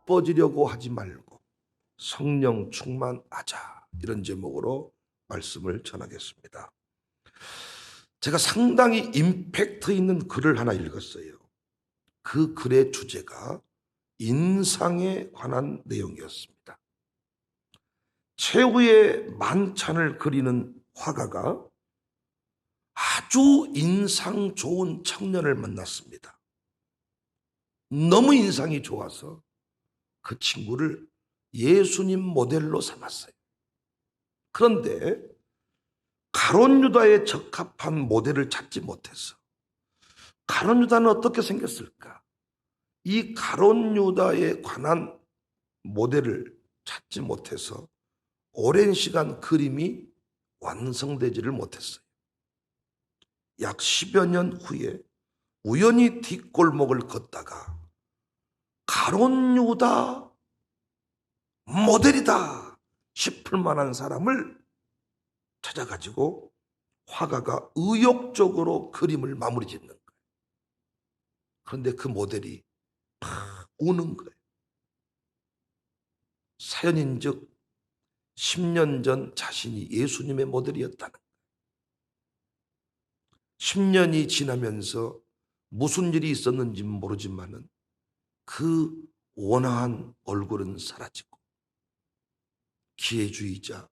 나빠지려고 하지 말고 성령 충만하자, 이런 제목으로 말씀을 전하겠습니다. 제가 상당히 임팩트 있는 글을 하나 읽었어요. 그 글의 주제가 인상에 관한 내용이었습니다. 최후의 만찬을 그리는 화가가 아주 인상 좋은 청년을 만났습니다. 너무 인상이 좋아서 그 친구를 예수님 모델로 삼았어요. 그런데 가룟 유다에 적합한 모델을 찾지 못해서, 가룟 유다는 어떻게 생겼을까? 이 가룟 유다에 관한 모델을 찾지 못해서 오랜 시간 그림이 완성되지를 못했어요. 약 10여 년 후에 우연히 뒷골목을 걷다가 가룟 유다 모델이다 싶을 만한 사람을 찾아가지고 화가가 의욕적으로 그림을 마무리 짓는 거예요. 그런데 그 모델이 막 우는 거예요. 사연인즉 10년 전 자신이 예수님의 모델이었다는 거예요. 10년이 지나면서 무슨 일이 있었는지 모르지만은 그 원화한 얼굴은 사라지고 기회주의자,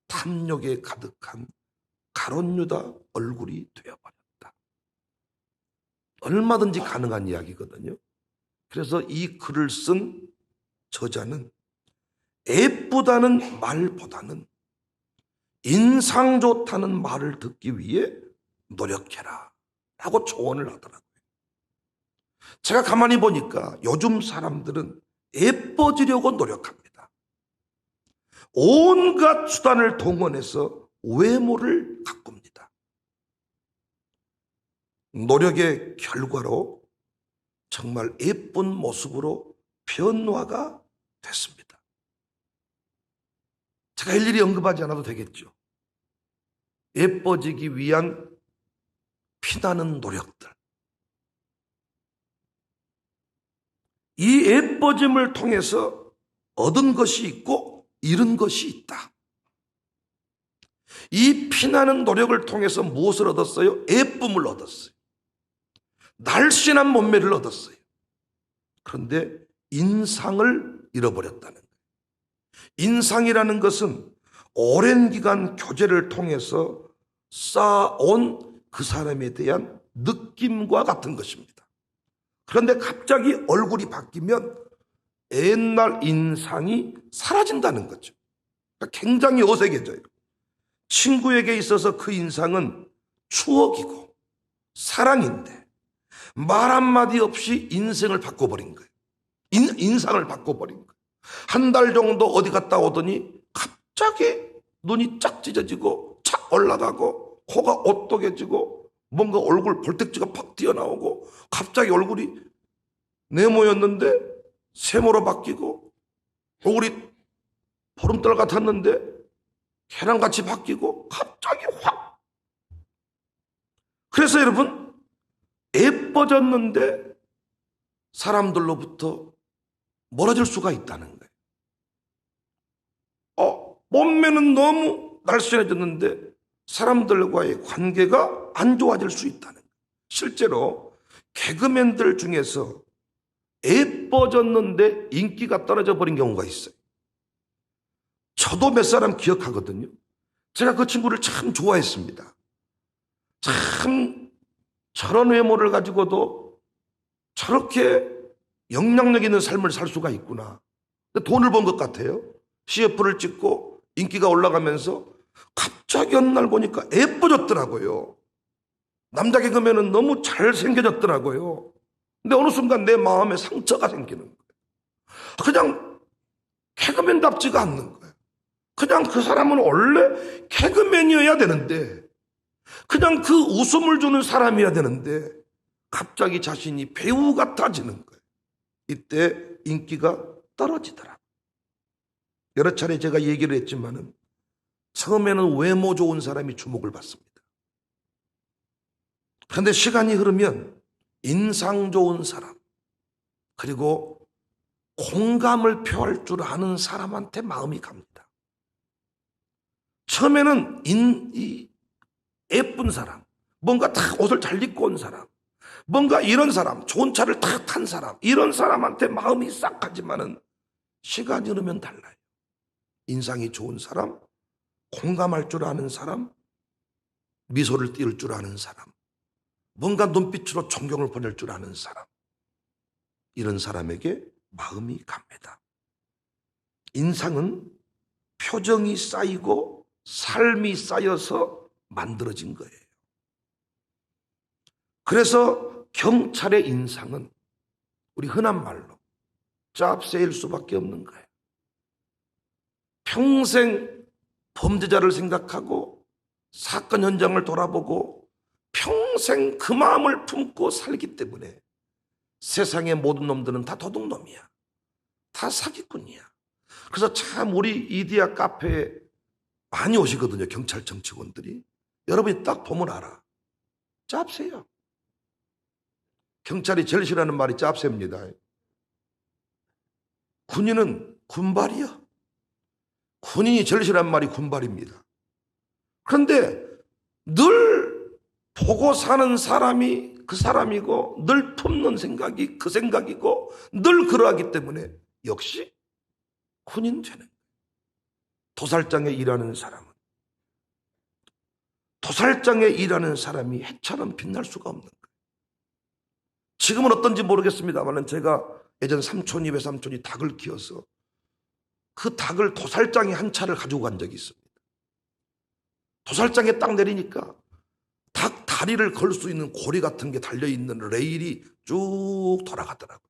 탐욕에 가득한 가룟 유다 얼굴이 되어버렸다. 얼마든지 가능한 이야기거든요. 그래서 이 글을 쓴 저자는 예쁘다는 말보다는 인상 좋다는 말을 듣기 위해 노력해라 라고 조언을 하더라고요. 제가 가만히 보니까 요즘 사람들은 예뻐지려고 노력합니다. 온갖 수단을 동원해서 외모를 가꿉니다. 노력의 결과로 정말 예쁜 모습으로 변화가 됐습니다. 제가 일일이 언급하지 않아도 되겠죠. 예뻐지기 위한 피나는 노력들. 이 예뻐짐을 통해서 얻은 것이 있고 잃은 것이 있다. 이 피나는 노력을 통해서 무엇을 얻었어요? 예쁨을 얻었어요. 날씬한 몸매를 얻었어요. 그런데 인상을 잃어버렸다는 거예요. 인상이라는 것은 오랜 기간 교제를 통해서 쌓아온 그 사람에 대한 느낌과 같은 것입니다. 그런데 갑자기 얼굴이 바뀌면 옛날 인상이 사라진다는 거죠. 그러니까 굉장히 어색해져요. 친구에게 있어서 그 인상은 추억이고 사랑인데 말 한마디 없이 인생을 바꿔버린 거예요. 인상을 바꿔버린 거예요. 한 달 정도 어디 갔다 오더니 갑자기 눈이 쫙 찢어지고 착 올라가고 코가 오똑해지고 뭔가 얼굴 볼텍지가 팍 튀어나오고 갑자기 얼굴이 네모였는데 세모로 바뀌고 얼굴이 보름달 같았는데 계란같이 바뀌고 갑자기 확. 그래서 여러분, 예뻐졌는데 사람들로부터 멀어질 수가 있다는 거예요. 몸매는 너무 날씬해졌는데 사람들과의 관계가 안 좋아질 수 있다는 거예요. 실제로 개그맨들 중에서 예뻐졌는데 인기가 떨어져 버린 경우가 있어요. 저도 몇 사람 기억하거든요. 제가 그 친구를 참 좋아했습니다. 참 저런 외모를 가지고도 저렇게 영향력 있는 삶을 살 수가 있구나. 돈을 번 것 같아요. CF를 찍고 인기가 올라가면서 갑자기 어느 날 보니까 예뻐졌더라고요. 남자 개그맨은 너무 잘생겨졌더라고요. 근데 어느 순간 내 마음에 상처가 생기는 거예요. 그냥 개그맨답지가 않는 거예요. 그냥 그 사람은 원래 개그맨이어야 되는데, 그냥 그 웃음을 주는 사람이어야 되는데 갑자기 자신이 배우 같아지는 거예요. 이때 인기가 떨어지더라. 여러 차례 제가 얘기를 했지만은 처음에는 외모 좋은 사람이 주목을 받습니다. 그런데 시간이 흐르면 인상 좋은 사람, 그리고 공감을 표할 줄 아는 사람한테 마음이 갑니다. 처음에는 이 예쁜 사람, 뭔가 다 옷을 잘 입고 온 사람, 뭔가 이런 사람, 좋은 차를 다 탄 사람, 이런 사람한테 마음이 싹 가지만은 시간이 흐르면 달라요. 인상이 좋은 사람, 공감할 줄 아는 사람, 미소를 띄울 줄 아는 사람, 뭔가 눈빛으로 존경을 보낼 줄 아는 사람, 이런 사람에게 마음이 갑니다. 인상은 표정이 쌓이고 삶이 쌓여서 만들어진 거예요. 그래서 경찰의 인상은 우리 흔한 말로 짭새일 수밖에 없는 거예요. 평생 범죄자를 생각하고 사건 현장을 돌아보고 평생 그 마음을 품고 살기 때문에 세상의 모든 놈들은 다 도둑놈이야. 다 사기꾼이야. 그래서 참 우리 이디야 카페에 많이 오시거든요. 경찰청 직원들이. 여러분이 딱 보면 알아. 짭새요. 경찰이 제일 싫어하는 말이 짭새입니다. 군인은 군발이요. 군인이 제일 싫어하는 말이 군발입니다. 그런데 늘 보고 사는 사람이 그 사람이고 늘 품는 생각이 그 생각이고 늘 그러하기 때문에 역시 군인 되는 거예요. 도살장에 일하는 사람은 도살장에 일하는 사람이 해처럼 빛날 수가 없는 거예요. 지금은 어떤지 모르겠습니다만 제가 예전 삼촌이 외삼촌이 닭을 키워서 그 닭을 도살장에 한 차를 가지고 간 적이 있습니다. 도살장에 딱 내리니까 닭 다리를 걸 수 있는 고리 같은 게 달려있는 레일이 쭉 돌아가더라고요.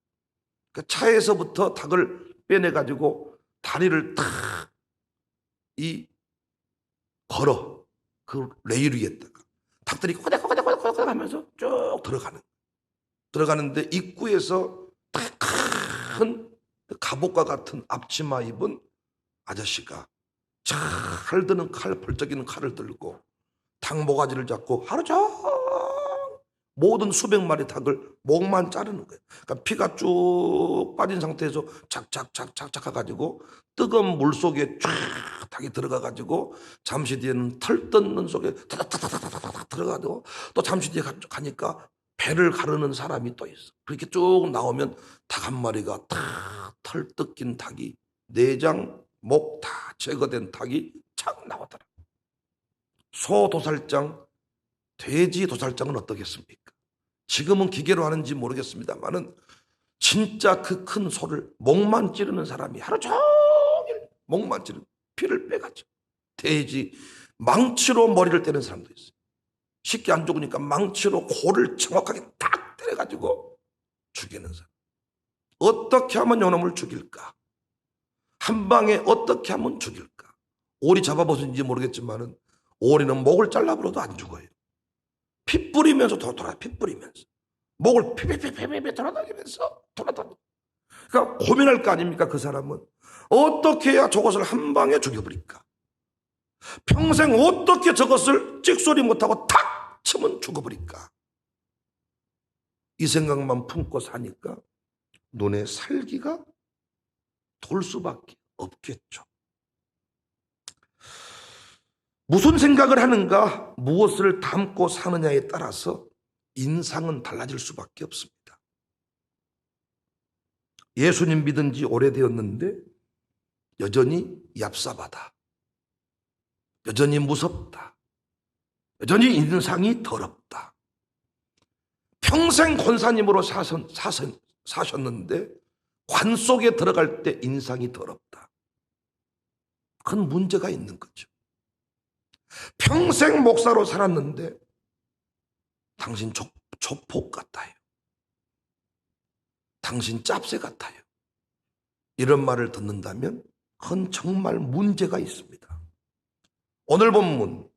그 차에서부터 닭을 빼내가지고 다리를 탁 걸어 그 레일 위에다가 닭들이 꼬닥꼬닥꼬닥꼬닥 하면서 쭉 들어가는데 입구에서 큰 갑옷과 같은 앞치마 입은 아저씨가 잘 드는 벌쩍이는 칼을 들고 닭 모가지를 잡고 하루 종일 모든 수백 마리 닭을 목만 자르는 거예요. 그러니까 피가 쭉 빠진 상태에서 착착착착착 해가지고 뜨거운 물 속에 쫙 닭이 들어가가지고 잠시 뒤에는 털 뜯는 속에 타닥타닥타닥 들어가고 또 잠시 뒤에 가니까 배를 가르는 사람이 또 있어. 그렇게 쭉 나오면 닭 한 마리가 다 털 뜯긴 닭이 내장, 목 다 제거된 닭이 착 나오더라. 소 도살장, 돼지 도살장은 어떻겠습니까? 지금은 기계로 하는지 모르겠습니다만은 진짜 그 큰 소를 목만 찌르는 사람이 하루 종일 목만 찌르는 피를 빼가지고 돼지 망치로 머리를 때리는 사람도 있어요. 쉽게 안 죽으니까 망치로 고를 정확하게 딱 때려가지고 죽이는 사람. 어떻게 하면 요놈을 죽일까? 한 방에 어떻게 하면 죽일까? 오리 잡아보신지 모르겠지만은 오리는 목을 잘라버려도 안 죽어요. 피 뿌리면서 피 뿌리면서 목을 피피피피피 돌아다니면서 그러니까 고민할 거 아닙니까? 그 사람은 어떻게 해야 저것을 한 방에 죽여버릴까? 평생 어떻게 저것을 찍소리 못하고 탁 치면 죽어버릴까? 이 생각만 품고 사니까 눈에 살기가 돌 수밖에 없겠죠. 무슨 생각을 하는가, 무엇을 담고 사느냐에 따라서 인상은 달라질 수밖에 없습니다. 예수님 믿은 지 오래되었는데 여전히 얍삽하다. 여전히 무섭다. 여전히 인상이 더럽다. 평생 권사님으로 사셨는데 관 속에 들어갈 때 인상이 더럽다. 그건 문제가 있는 거죠. 평생 목사로 살았는데 당신 조폭 같아요. 당신 짭새 같아요. 이런 말을 듣는다면 그건 정말 문제가 있습니다. 오늘 본문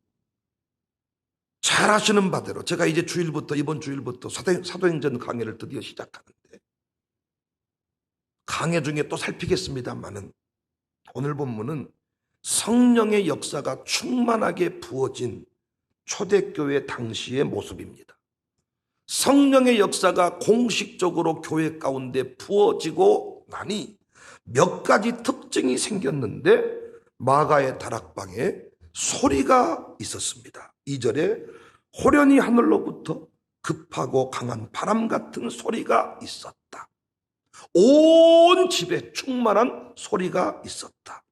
잘 아시는 바대로 제가 이제 이번 주일부터 사도행전 강해를 드디어 시작하는데 강해 중에 또 살피겠습니다만은 오늘 본문은 성령의 역사가 충만하게 부어진 초대교회 당시의 모습입니다. 성령의 역사가 공식적으로 교회 가운데 부어지고 나니 몇 가지 특징이 생겼는데 마가의 다락방에 소리가 있었습니다. 2절에 호련히 하늘로부터 급하고 강한 바람 같은 소리가 있었다. 온 집에 충만한 소리가 있었다.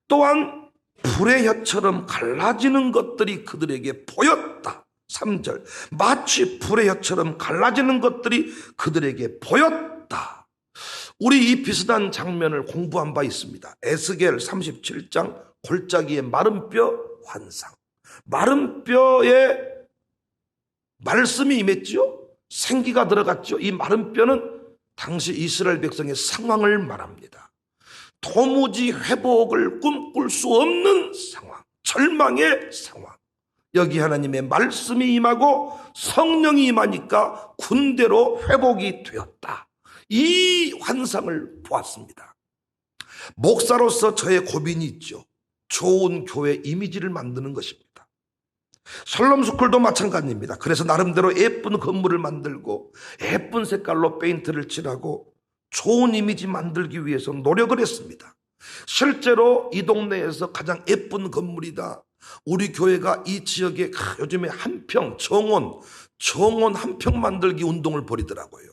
또한 불의 혀처럼 갈라지는 것들이 그들에게 보였다. 3절 마치 불의 혀처럼 갈라지는 것들이 그들에게 보였다. 우리 이 비슷한 장면을 공부한 바 있습니다. 에스겔 37장 골짜기의 마른 뼈 환상. 마른 뼈에 말씀이 임했죠. 생기가 들어갔죠. 이 마른 뼈는 당시 이스라엘 백성의 상황을 말합니다. 도무지 회복을 꿈꿀 수 없는 상황, 절망의 상황. 여기 하나님의 말씀이 임하고 성령이 임하니까 군대로 회복이 되었다. 이 환상을 보았습니다. 목사로서 저의 고민이 있죠. 좋은 교회 이미지를 만드는 것입니다. 샬롬스쿨도 마찬가지입니다. 그래서 나름대로 예쁜 건물을 만들고 예쁜 색깔로 페인트를 칠하고 좋은 이미지 만들기 위해서 노력을 했습니다. 실제로 이 동네에서 가장 예쁜 건물이다. 우리 교회가 이 지역에 요즘에 한평 정원 한평 만들기 운동을 벌이더라고요.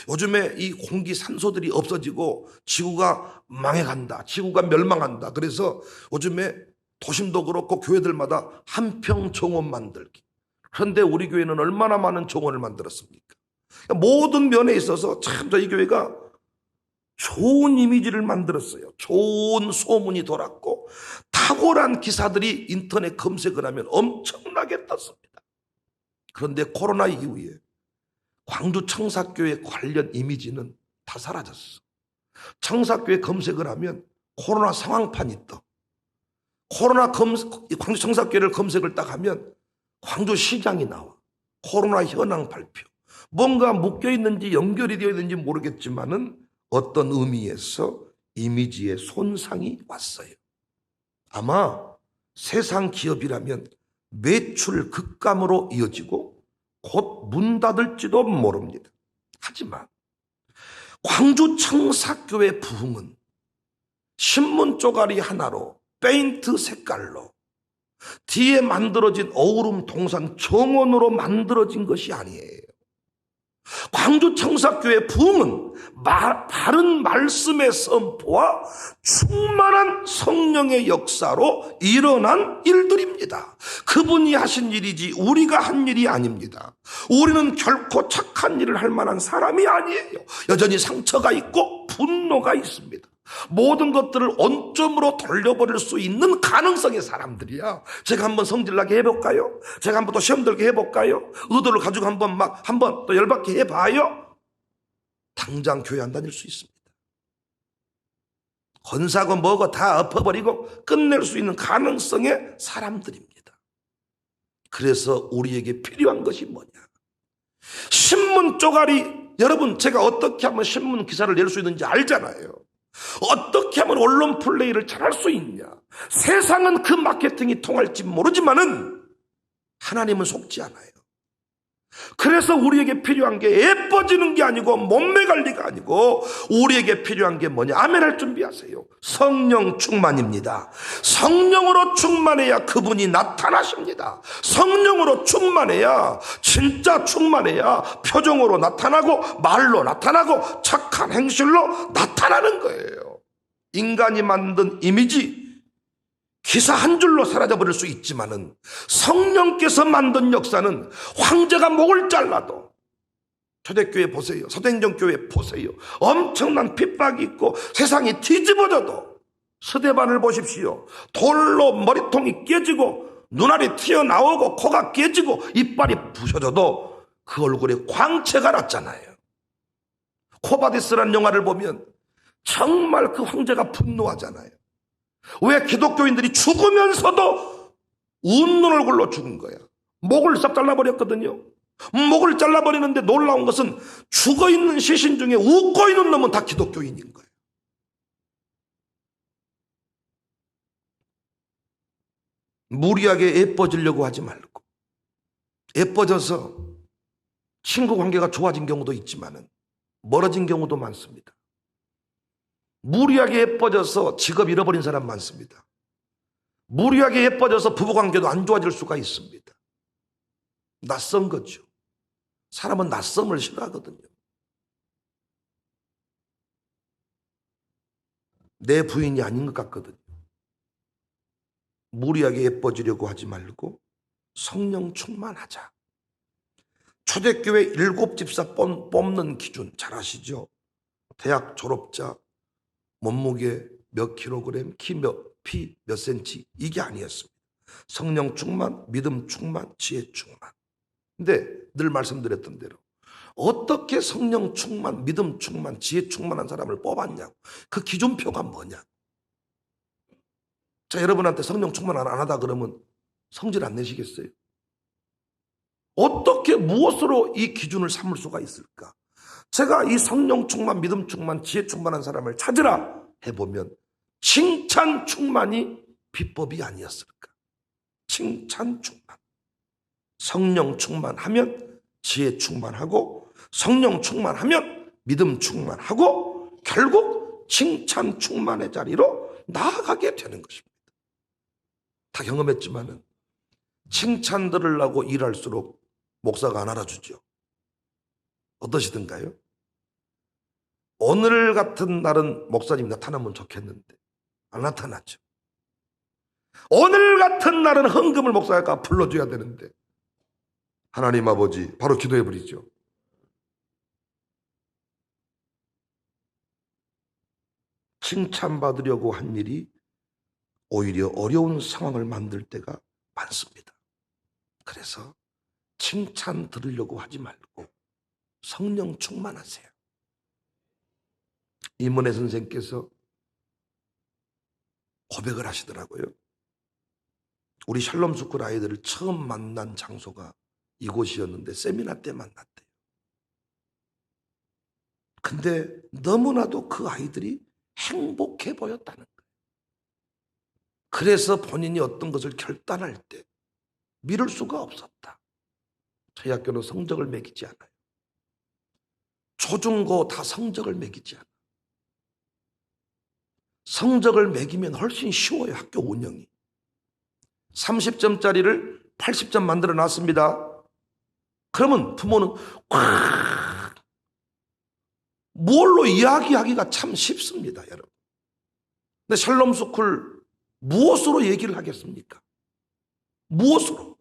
요즘에 이 공기 산소들이 없어지고 지구가 망해간다. 지구가 멸망한다. 그래서 요즘에 도심도 그렇고 교회들마다 한평 정원 만들기. 그런데 우리 교회는 얼마나 많은 정원을 만들었습니까? 모든 면에 있어서 참 저희 교회가 좋은 이미지를 만들었어요. 좋은 소문이 돌았고 탁월한 기사들이 인터넷 검색을 하면 엄청나게 떴습니다. 그런데 코로나 이후에 광주 청사교회 관련 이미지는 다 사라졌어. 청사교회 검색을 하면 코로나 상황판이 떠. 광주 청사교회를 검색을 딱 하면 광주시장이 나와. 코로나 현황 발표. 뭔가 묶여있는지 연결이 되어 있는지 모르겠지만은 어떤 의미에서 이미지에 손상이 왔어요. 아마 세상 기업이라면 매출 급감으로 이어지고 곧 문 닫을지도 모릅니다. 하지만 광주 청사교회 부흥은 신문 쪼가리 하나로 페인트 색깔로 뒤에 만들어진 어우름 동산 정원으로 만들어진 것이 아니에요. 광주 청사교회 부흥은 바른 말씀의 선포와 충만한 성령의 역사로 일어난 일들입니다. 그분이 하신 일이지 우리가 한 일이 아닙니다. 우리는 결코 착한 일을 할 만한 사람이 아니에요. 여전히 상처가 있고 분노가 있습니다. 모든 것들을 원점으로 돌려버릴 수 있는 가능성의 사람들이야. 제가 한번 성질나게 해볼까요? 제가 한번 또 시험 들게 해볼까요? 의도를 가지고 한번 또 열받게 해봐요? 당장 교회 안 다닐 수 있습니다. 건사고 뭐고 다 엎어버리고 끝낼 수 있는 가능성의 사람들입니다. 그래서 우리에게 필요한 것이 뭐냐? 신문 쪼가리, 여러분 제가 어떻게 하면 신문 기사를 낼 수 있는지 알잖아요. 어떻게 하면 언론 플레이를 잘할 수 있냐? 세상은 그 마케팅이 통할지 모르지만은 하나님은 속지 않아요. 그래서 우리에게 필요한 게 예뻐지는 게 아니고 몸매 관리가 아니고 우리에게 필요한 게 뭐냐? 아멘할 준비하세요. 성령 충만입니다. 성령으로 충만해야 그분이 나타나십니다. 성령으로 충만해야, 진짜 충만해야 표정으로 나타나고 말로 나타나고 착한 행실로 나타나는 거예요. 인간이 만든 이미지 기사 한 줄로 사라져버릴 수 있지만은 성령께서 만든 역사는 황제가 목을 잘라도, 초대교회 보세요, 서대행정교회 보세요, 엄청난 핍박이 있고 세상이 뒤집어져도 스데반을 보십시오. 돌로 머리통이 깨지고 눈알이 튀어나오고 코가 깨지고 이빨이 부셔져도 그 얼굴에 광채가 났잖아요. 코바디스라는 영화를 보면 정말 그 황제가 분노하잖아요. 왜 기독교인들이 죽으면서도 웃는 얼굴로 죽은 거야? 목을 싹 잘라버렸거든요. 목을 잘라버리는데 놀라운 것은 죽어있는 시신 중에 웃고 있는 놈은 다 기독교인인 거예요. 무리하게 예뻐지려고 하지 말고, 예뻐져서 친구 관계가 좋아진 경우도 있지만은 멀어진 경우도 많습니다. 무리하게 예뻐져서 직업 잃어버린 사람 많습니다. 무리하게 예뻐져서 부부관계도 안 좋아질 수가 있습니다. 낯선 거죠. 사람은 낯섦을 싫어하거든요. 내 부인이 아닌 것 같거든요. 무리하게 예뻐지려고 하지 말고 성령 충만하자. 초대교회 7집사 뽑는 기준 잘 아시죠? 대학 졸업자, 몸무게 몇 킬로그램, 피 몇 센치, 이게 아니었습니다. 성령 충만, 믿음 충만, 지혜 충만. 근데 늘 말씀드렸던 대로 어떻게 성령 충만, 믿음 충만, 지혜 충만한 사람을 뽑았냐고. 그 기준표가 뭐냐. 자, 여러분한테 성령 충만 안 하다 그러면 성질 안 내시겠어요? 어떻게 무엇으로 이 기준을 삼을 수가 있을까? 제가 이 성령 충만, 믿음 충만, 지혜 충만한 사람을 찾으라 해보면 칭찬 충만이 비법이 아니었을까? 칭찬 충만. 성령 충만하면 지혜 충만하고, 성령 충만하면 믿음 충만하고, 결국 칭찬 충만의 자리로 나아가게 되는 것입니다. 다 경험했지만은 칭찬 들으려고 일할수록 목사가 안 알아주죠. 어떠시던가요? 오늘 같은 날은 목사님 나타나면 좋겠는데 안 나타났죠. 오늘 같은 날은 헌금을 목사가 불러줘야 되는데 하나님 아버지 바로 기도해버리죠. 칭찬받으려고 한 일이 오히려 어려운 상황을 만들 때가 많습니다. 그래서 칭찬 들으려고 하지 말고 성령 충만하세요. 이문혜 선생께서 고백을 하시더라고요. 우리 샬롬 스쿨 아이들을 처음 만난 장소가 이곳이었는데 세미나 때 만났대요. 근데 너무나도 그 아이들이 행복해 보였다는 거예요. 그래서 본인이 어떤 것을 결단할 때 미룰 수가 없었다. 저희 학교는 성적을 매기지 않아요. 초중고 다 성적을 매기지 않아요. 성적을 매기면 훨씬 쉬워요. 학교 운영이. 30점짜리를 80점 만들어 놨습니다. 그러면 부모는 꽉 뭘로 이야기하기가 참 쉽습니다, 여러분. 근데 샬롬 스쿨 무엇으로 얘기를 하겠습니까? 무엇으로?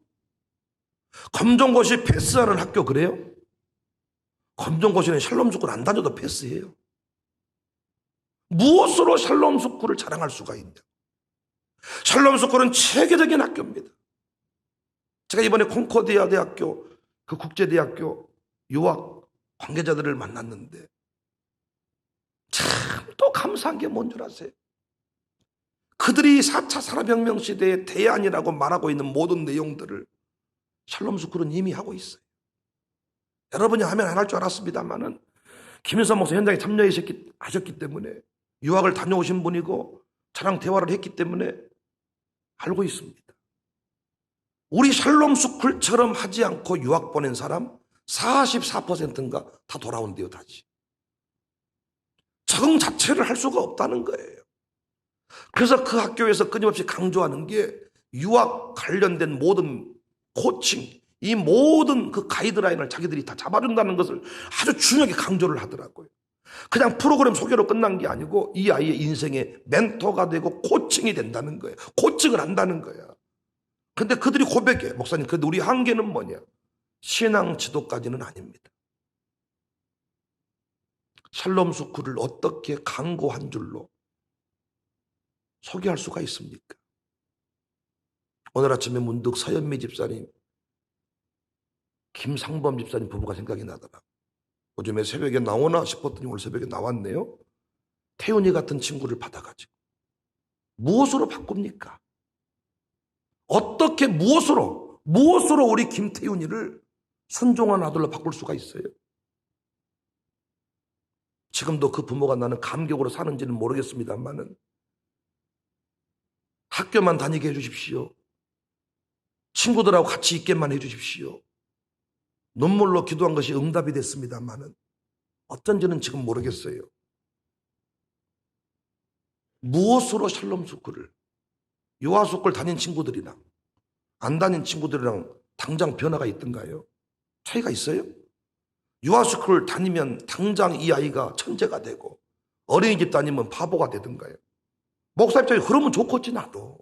검정고시 패스하는 학교 그래요? 검정고시는 샬롬 스쿨 안 다녀도 패스해요. 무엇으로 샬롬 스쿨을 자랑할 수가 있냐? 샬롬 스쿨은 체계적인 학교입니다. 제가 이번에 콩코디아 대학교, 그 국제대학교 유학 관계자들을 만났는데 참 또 감사한 게 뭔 줄 아세요? 그들이 4차 산업혁명 시대의 대안이라고 말하고 있는 모든 내용들을 샬롬 스쿨은 이미 하고 있어요. 여러분이 하면 안 할 줄 알았습니다만은 김윤선 목사 현장에 참여하셨기 때문에 유학을 다녀오신 분이고 저랑 대화를 했기 때문에 알고 있습니다. 우리 샬롬 스쿨처럼 하지 않고 유학 보낸 사람 44%인가 다 돌아온대요, 다시. 적응 자체를 할 수가 없다는 거예요. 그래서 그 학교에서 끊임없이 강조하는 게 유학 관련된 모든 코칭, 이 모든 그 가이드라인을 자기들이 다 잡아준다는 것을 아주 중요하게 강조를 하더라고요. 그냥 프로그램 소개로 끝난 게 아니고 이 아이의 인생의 멘토가 되고 코칭이 된다는 거예요. 코칭을 한다는 거야. 근데 그들이 고백해. 목사님, 근데 우리 한계는 뭐냐? 신앙 지도까지는 아닙니다. 샬롬 스쿨을 어떻게 강고 한 줄로 소개할 수가 있습니까? 오늘 아침에 문득 서현미 집사님, 김상범 집사님 부부가 생각이 나더라. 요즘에 새벽에 나오나 싶었더니 오늘 새벽에 나왔네요. 태훈이 같은 친구를 받아가지고 무엇으로 바꿉니까? 어떻게 무엇으로 우리 김태훈이를 순종한 아들로 바꿀 수가 있어요? 지금도 그 부모가 나는 감격으로 사는지는 모르겠습니다만은 학교만 다니게 해주십시오. 친구들하고 같이 있게만 해주십시오. 눈물로 기도한 것이 응답이 됐습니다만은 어쩐지는 지금 모르겠어요. 무엇으로 샬롬 스쿨을, 요하 스쿨 다닌 친구들이랑 안 다닌 친구들이랑 당장 변화가 있던가요? 차이가 있어요? 요하 스쿨 다니면 당장 이 아이가 천재가 되고 어린이집 다니면 바보가 되던가요? 목사 입장에 그러면 좋겠지 나도.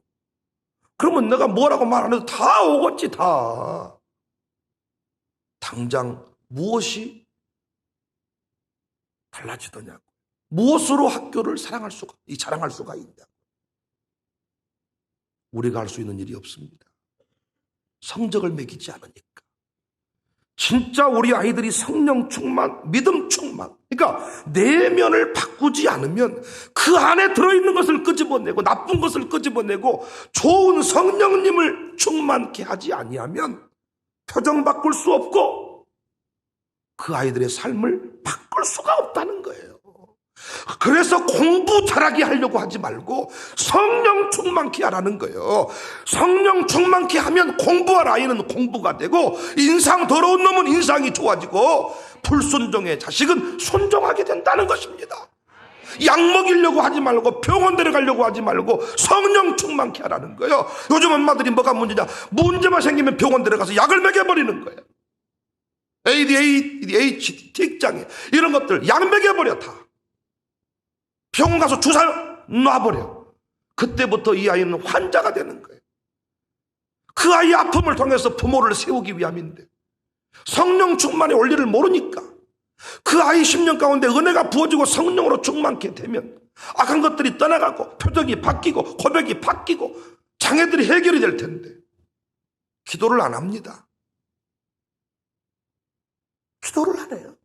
그러면 내가 뭐라고 말 안 해도 다 오겠지 다. 당장 무엇이 달라지더냐고. 무엇으로 학교를 자랑할 수가 있냐. 우리가 할 수 있는 일이 없습니다. 성적을 매기지 않으니까. 진짜 우리 아이들이 성령 충만, 믿음 충만, 그러니까 내면을 바꾸지 않으면 그 안에 들어있는 것을 끄집어내고 나쁜 것을 끄집어내고 좋은 성령님을 충만케 하지 아니하면 표정 바꿀 수 없고 그 아이들의 삶을 바꿀 수가 없다는 거예요. 그래서 공부 잘하게 하려고 하지 말고 성령 충만케 하라는 거예요. 성령 충만케 하면 공부할 아이는 공부가 되고 인상 더러운 놈은 인상이 좋아지고 불순종의 자식은 순종하게 된다는 것입니다. 약 먹이려고 하지 말고 병원 데려가려고 하지 말고 성령 충만케 하라는 거예요. 요즘 엄마들이 뭐가 문제냐, 문제만 생기면 병원 데려가서 약을 먹여버리는 거예요. ADHD, tik장애 이런 것들 약 먹여버려 다. 병원 가서 주사 놔버려. 그때부터 이 아이는 환자가 되는 거예요. 그 아이의 아픔을 통해서 부모를 세우기 위함인데 성령 충만의 원리를 모르니까 그 아이 심령 가운데 은혜가 부어지고 성령으로 충만케 되면 악한 것들이 떠나가고 표정이 바뀌고 고백이 바뀌고 장애들이 해결이 될 텐데 기도를 안 합니다. 기도를 안 해요.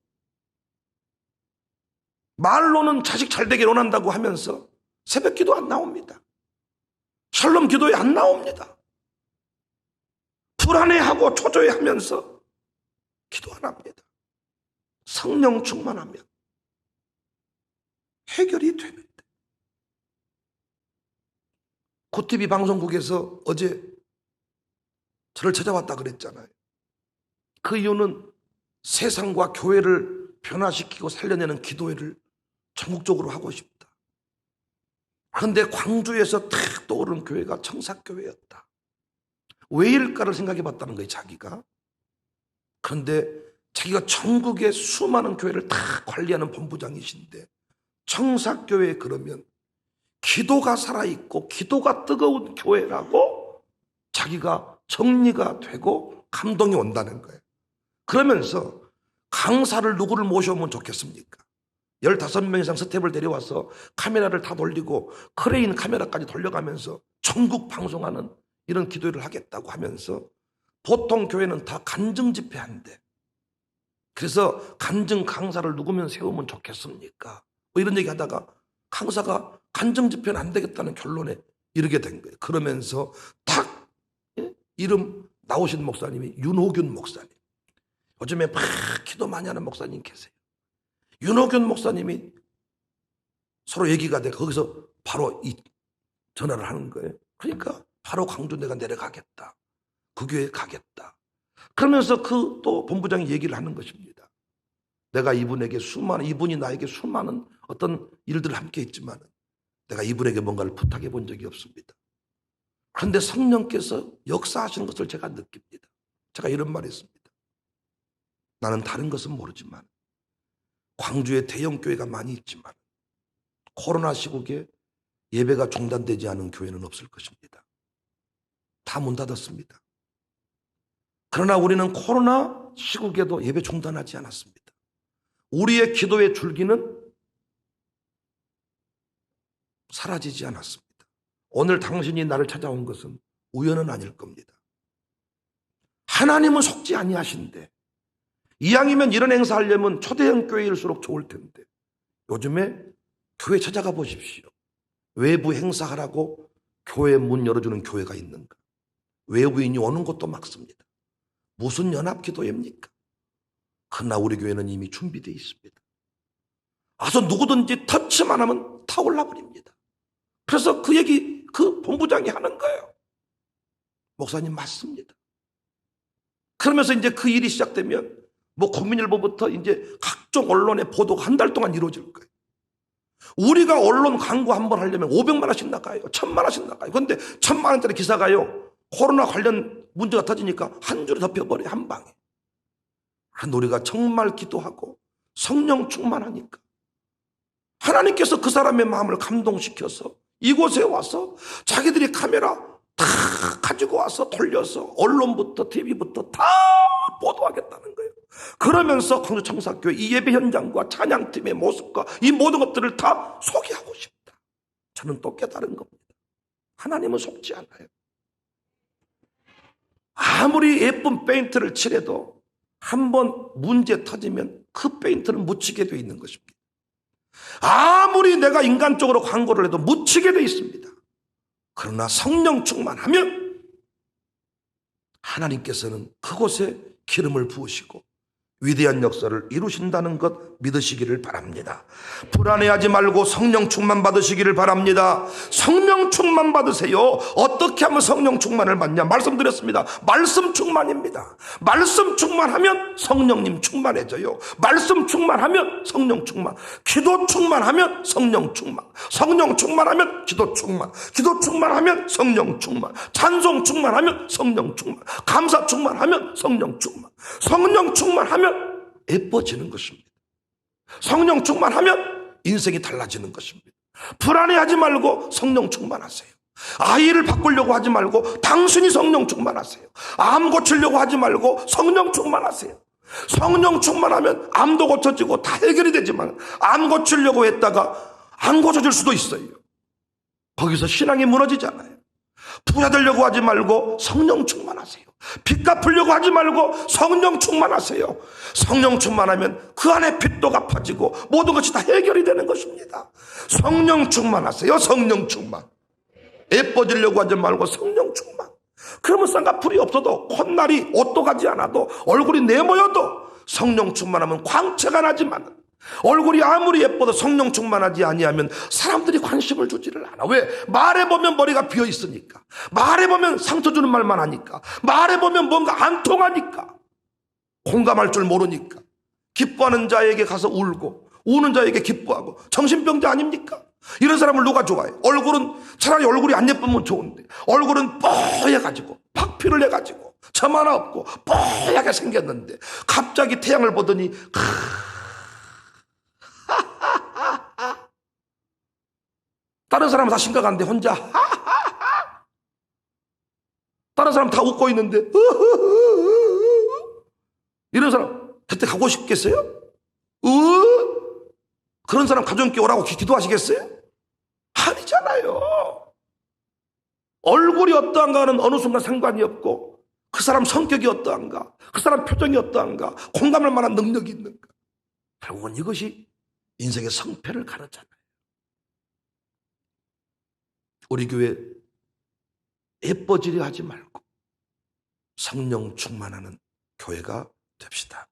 말로는 자식 잘 되길 원한다고 하면서 새벽 기도 안 나옵니다. 샬롬 기도에 안 나옵니다. 불안해하고 초조해하면서 기도 안 합니다. 성령 충만하면 해결이 되는데. 고TV 방송국에서 어제 저를 찾아왔다 그랬잖아요. 그 이유는 세상과 교회를 변화시키고 살려내는 기도회를 전국적으로 하고 싶다. 그런데 광주에서 탁 떠오른 교회가 청사교회였다. 왜일까를 생각해 봤다는 거예요, 자기가. 그런데 자기가 전국의 수많은 교회를 다 관리하는 본부장이신데 청사교회에 그러면 기도가 살아있고 기도가 뜨거운 교회라고 자기가 정리가 되고 감동이 온다는 거예요. 그러면서 강사를 누구를 모셔오면 좋겠습니까? 15명 이상 스텝을 데려와서 카메라를 다 돌리고 크레인 카메라까지 돌려가면서 전국 방송하는 이런 기도를 하겠다고 하면서 보통 교회는 다 간증 집회한대. 그래서 간증 강사를 누구면 세우면 좋겠습니까? 뭐 이런 얘기 하다가 강사가 간증 집회는 안 되겠다는 결론에 이르게 된 거예요. 그러면서 탁 이름 나오신 목사님이 윤호균 목사님. 요즘에 막 기도 많이 하는 목사님 계세요. 윤호균 목사님이 서로 얘기가 돼 거기서 바로 이 전화를 하는 거예요. 그러니까 바로 광주 내가 내려가겠다. 그 교회에 가겠다. 그러면서 그 또 본부장이 얘기를 하는 것입니다. 내가 이분이 나에게 수많은 어떤 일들을 함께 했지만 내가 이분에게 뭔가를 부탁해 본 적이 없습니다. 그런데 성령께서 역사하시는 것을 제가 느낍니다. 제가 이런 말을 했습니다. 나는 다른 것은 모르지만 광주에 대형 교회가 많이 있지만 코로나 시국에 예배가 중단되지 않은 교회는 없을 것입니다. 다 문 닫았습니다. 그러나 우리는 코로나 시국에도 예배 중단하지 않았습니다. 우리의 기도의 줄기는 사라지지 않았습니다. 오늘 당신이 나를 찾아온 것은 우연은 아닐 겁니다. 하나님은 속지 아니하신데 이왕이면 이런 행사하려면 초대형 교회일수록 좋을 텐데 요즘에 교회 찾아가 보십시오. 외부 행사하라고 교회 문 열어주는 교회가 있는가? 외부인이 오는 것도 막습니다. 무슨 연합기도회입니까? 그러나 우리 교회는 이미 준비되어 있습니다. 와서 누구든지 터치만 하면 타올라 버립니다. 그래서 그 얘기 그 본부장이 하는 거예요. 목사님 맞습니다. 그러면서 이제 그 일이 시작되면 뭐 국민일보부터 이제 각종 언론의 보도가 한 달 동안 이루어질 거예요. 우리가 언론 광고 한 번 하려면 500만 원씩 나가요. 1000만 원씩 나가요. 그런데 1000만 원짜리 기사가요, 코로나 관련 문제가 터지니까 한 줄에 덮여버려요. 한 방에. 우리가 정말 기도하고 성령 충만하니까 하나님께서 그 사람의 마음을 감동시켜서 이곳에 와서 자기들이 카메라 다 가지고 와서 돌려서 언론부터 TV부터 다 보도하겠다는 거예요. 그러면서 광주청사교회 이 예배 현장과 찬양팀의 모습과 이 모든 것들을 다 소개하고 싶다. 저는 또 깨달은 겁니다. 하나님은 속지 않아요. 아무리 예쁜 페인트를 칠해도 한번 문제 터지면 그 페인트는 묻히게 되어 있는 것입니다. 아무리 내가 인간적으로 광고를 해도 묻히게 되어 있습니다. 그러나 성령 충만하면 하나님께서는 그곳에 기름을 부으시고 위대한 역사를 이루신다는 것 믿으시기를 바랍니다. 불안해하지 말고 성령 충만 받으시기를 바랍니다. 성령 충만 받으세요. 어떻게 하면 성령 충만을 받냐? 말씀드렸습니다. 말씀 충만입니다. 말씀 충만하면 성령님 충만해져요. 말씀 충만하면 성령 충만, 기도 충만하면 성령 충만, 성령 충만하면 기도 충만, 기도 충만하면 성령 충만, 찬송 충만하면 성령 충만, 감사 충만하면 성령 충만, 성령 충만하면 예뻐지는 것입니다. 성령 충만하면 인생이 달라지는 것입니다. 불안해하지 말고 성령 충만하세요. 아이를 바꾸려고 하지 말고 당신이 성령 충만하세요. 암 고치려고 하지 말고 성령 충만하세요. 성령 충만하면 암도 고쳐지고 다 해결이 되지만 암 고치려고 했다가 안 고쳐질 수도 있어요. 거기서 신앙이 무너지잖아요. 부자 되려고 하지 말고 성령 충만하세요. 빚 갚으려고 하지 말고 성령 충만하세요. 성령 충만하면 그 안에 빚도 갚아지고 모든 것이 다 해결이 되는 것입니다. 성령 충만하세요. 성령 충만. 예뻐지려고 하지 말고 성령 충만. 그러면 쌍꺼풀이 없어도 콧날이 옷도 가지 않아도 얼굴이 내모여도 성령 충만하면 광채가 나지만 얼굴이 아무리 예뻐도 성령 충만하지 아니하면 사람들이 관심을 주지를 않아. 왜? 말해보면 머리가 비어있으니까, 말해보면 상처 주는 말만 하니까, 말해보면 뭔가 안 통하니까, 공감할 줄 모르니까, 기뻐하는 자에게 가서 울고 우는 자에게 기뻐하고 정신병자 아닙니까? 이런 사람을 누가 좋아해? 얼굴은 차라리 얼굴이 안 예쁘면 좋은데 얼굴은 뽀해가지고 박피를 해가지고 점 하나 없고 뽀얗게 생겼는데 갑자기 태양을 보더니 다른 사람은 다 심각한데 혼자 다른 사람 다 웃고 있는데 이런 사람 그때 가고 싶겠어요? 그런 사람 가정교회 오라고 기도하시겠어요? 아니잖아요. 얼굴이 어떠한가는 어느 순간 상관이 없고 그 사람 성격이 어떠한가, 그 사람 표정이 어떠한가, 공감할 만한 능력이 있는가, 결국은 이것이 인생의 성패를 가르잖아요. 우리 교회 예뻐지려 하지 말고 성령 충만하는 교회가 됩시다.